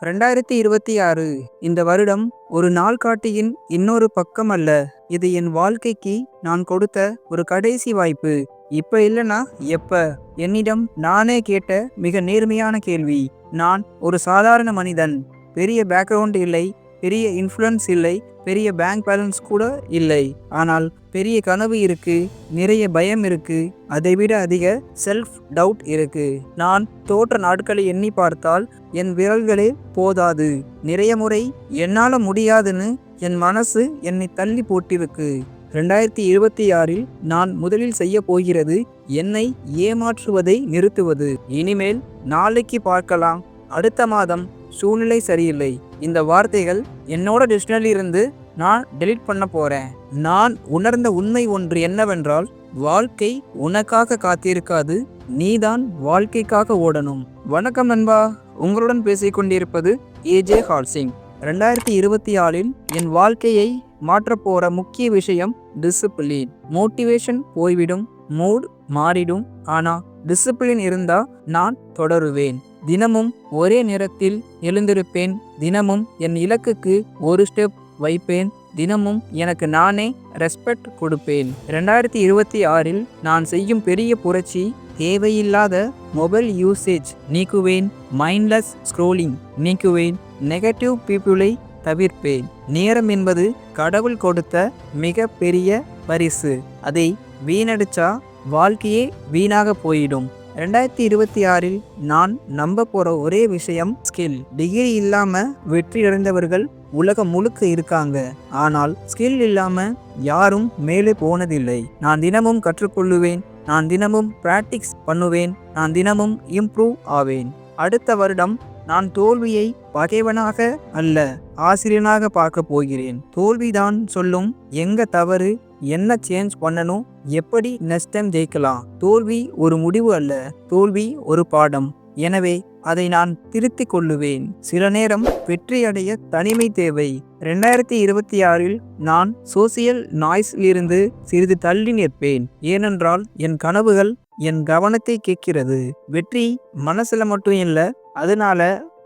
2026 இந்த வருடம் ஒரு நாள்காட்டியின் இன்னொரு பக்கம் அல்ல. இது என் வாழ்க்கைக்கு நான் கொடுத்த ஒரு கடைசி வாய்ப்பு. இப்ப இல்லனா எப்ப? என்னிடம் நானே கேட்ட மிக நேர்மையான கேள்வி. நான் ஒரு சாதாரண மனிதன். பெரிய பேக்ரவுண்ட் இல்லை, பெரிய இன்ஃப்ளூயன்ஸ் இல்லை, பெரிய பேங்க் பேலன்ஸ் கூட இல்லை. ஆனால் பெரிய கனவு இருக்கு, நிறைய பயம் இருக்கு, அதைவிட அதிக செல்ஃப் டவுட் இருக்கு. நான் தோற்ற நாட்களை எண்ணி பார்த்தால் என் விரல்களே போதாது. நிறைய முறை என்னால முடியாதுன்னு என் மனசு என்னை தள்ளி போட்டிருக்கு. 2026 நான் முதலில் செய்ய போகிறது என்னை ஏமாற்றுவதை நிறுத்துவது. இனிமேல் நாளைக்கு பார்க்கலாம், அடுத்த மாதம், சூழ்நிலை சரியில்லை, இந்த வார்த்தைகள் என்னோட டிக்ஷனரியில் இருந்து நான் டெலீட் பண்ண போறேன். நான் உணர்ந்த உண்மை ஒன்று என்னவென்றால், வாழ்க்கை உனக்காக காத்திருக்காது, நீதான் வாழ்க்கைக்காக ஓடணும். வணக்கம் நண்பா, உங்களுடன் பேசிக்கொண்டிருப்பது ஏஜே ஹால்சிங். 2024 என் வாழ்க்கையை மாற்றப்போற முக்கிய விஷயம் டிசிப்ளின். மோட்டிவேஷன் போய்விடும், மூட் மாறிடும், ஆனா டிசிப்ளின் இருந்தா நான் தொடருவேன். தினமும் ஒரே நேரத்தில் எழுந்திருப்பேன், தினமும் என் இலக்குக்கு ஒரு ஸ்டெப் வைப்பேன், தினமும் எனக்கு நானே ரெஸ்பெக்ட் கொடுப்பேன். 2026 நான் செய்யும் பெரிய புரட்சி, தேவையில்லாத மொபைல் யூசேஜ் நீக்குவேன், மைண்ட்லெஸ் ஸ்க்ரோலிங் நீக்குவேன், நெகட்டிவ் பீப்புளை தவிர்ப்பேன். நேரம் என்பது கடவுள் கொடுத்த மிக பெரிய பரிசு. அதை வீணடிச்சா வாழ்க்கையே வீணாக போயிடும். 2026 நான் நம்ப போற ஒரே விஷயம் ஸ்கில். டிகிரி இல்லாம வெற்றி அடைந்தவர்கள் உலகம் முழுக்க இருக்காங்க, ஆனால் ஸ்கில் இல்லாம யாரும் மேலே போனதில்லை. நான் தினமும் கற்றுக்கொள்ளுவேன், நான் தினமும் பிராக்டிஸ் பண்ணுவேன், நான் தினமும் இம்ப்ரூவ் ஆவேன். அடுத்த வருடம் நான் தோல்வியை பகைவனாக அல்ல, ஆசிரியனாக பார்க்க போகிறேன். தோல்விதான் சொல்லும் எங்க தவறு, என்ன சேஞ்ச் பண்ணணும், எப்படி நெக்ஸ்ட் டைம் ஜெயிக்கலாம். தோல்வி ஒரு முடிவு அல்ல, தோல்வி ஒரு பாடம். எனவே அதை நான் திருத்திக் கொள்ளுவேன். சில நேரம் வெற்றி அடைய தனிமை தேவை. 2026 நான் சோசியல் நாய்ஸிலிருந்து சிறிது தள்ளி நிற்பேன். ஏனென்றால் என் கனவுகள் என் கவனத்தை கேட்கிறது. வெற்றி மனசுல மட்டும் இல்லை, அதனால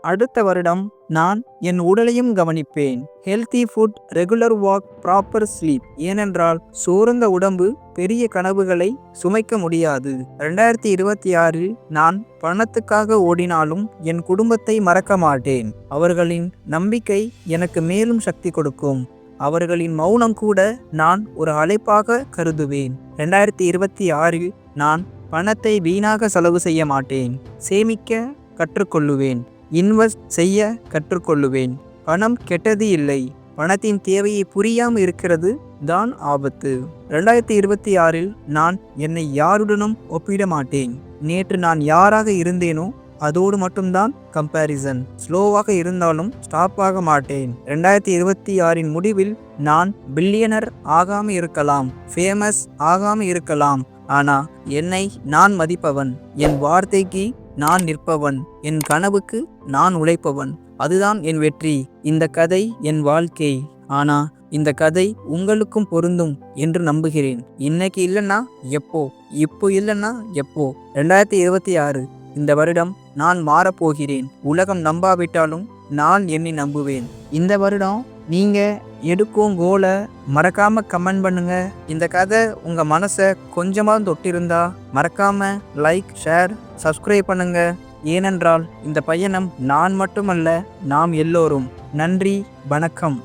அடுத்த வருடம் நான் என் உடலையும் கவனிப்பேன். Healthy food, regular walk, proper sleep. ஏனென்றால் சோர்ந்த உடம்பு பெரிய கனவுகளை சுமைக்க முடியாது. 2026 நான் பணத்துக்காக ஓடினாலும் என் குடும்பத்தை மறக்க மாட்டேன். அவர்களின் நம்பிக்கை எனக்கு மேலும் சக்தி கொடுக்கும். அவர்களின் மௌனம் கூட நான் ஒரு அழைப்பாக கருதுவேன். 2026 நான் பணத்தை வீணாக செலவு செய்ய மாட்டேன். சேமிக்க கற்றுக்கொள்ளுவேன், இன்வெஸ்ட் செய்ய கற்றுக்கொள்ளுவேன். பணம் கெட்டது இல்லை, பணத்தின் தேவையை புரியாமல் இருக்கிறது தான் ஆபத்து. 2026 நான் என்னை யாருடனும் ஒப்பிட மாட்டேன். நேற்று நான் யாராக இருந்தேனோ அதோடு மட்டும்தான் கம்பேரிசன். ஸ்லோவாக இருந்தாலும் ஸ்டாப் ஆக மாட்டேன். 2026 முடிவில் நான் பில்லியனர் ஆகாம இருக்கலாம், ஃபேமஸ் ஆகாம இருக்கலாம், ஆனா என்னை நான் மதிப்பவன், என் வார்த்தைக்கு நான் நிற்பவன், என் கனவுக்கு நான் உழைப்பவன். அதுதான் என் வெற்றி. இந்த கதை என் வாழ்க்கை, ஆனா இந்த கதை உங்களுக்கும் பொருந்தும் என்று நம்புகிறேன். இன்னைக்கு இல்லைன்னா எப்போ, இப்போ இல்லைன்னா எப்போ. 2026 இந்த வருடம் நான் மாறப்போகிறேன். உலகம் நம்பாவிட்டாலும் நான் என்னை நம்புவேன். இந்த வருடம் நீங்க எடுக்கும் கோலை மறக்காம கமெண்ட் பண்ணுங்க. இந்த கதை உங்க மனசை கொஞ்சமாக தொட்டிருந்தா மறக்காம லைக், ஷேர், சப்ஸ்கிரைப் பண்ணுங்க. ஏனென்றால் இந்த பயணம் நான் மட்டுமல்ல, நாம் எல்லோரும். நன்றி, வணக்கம்.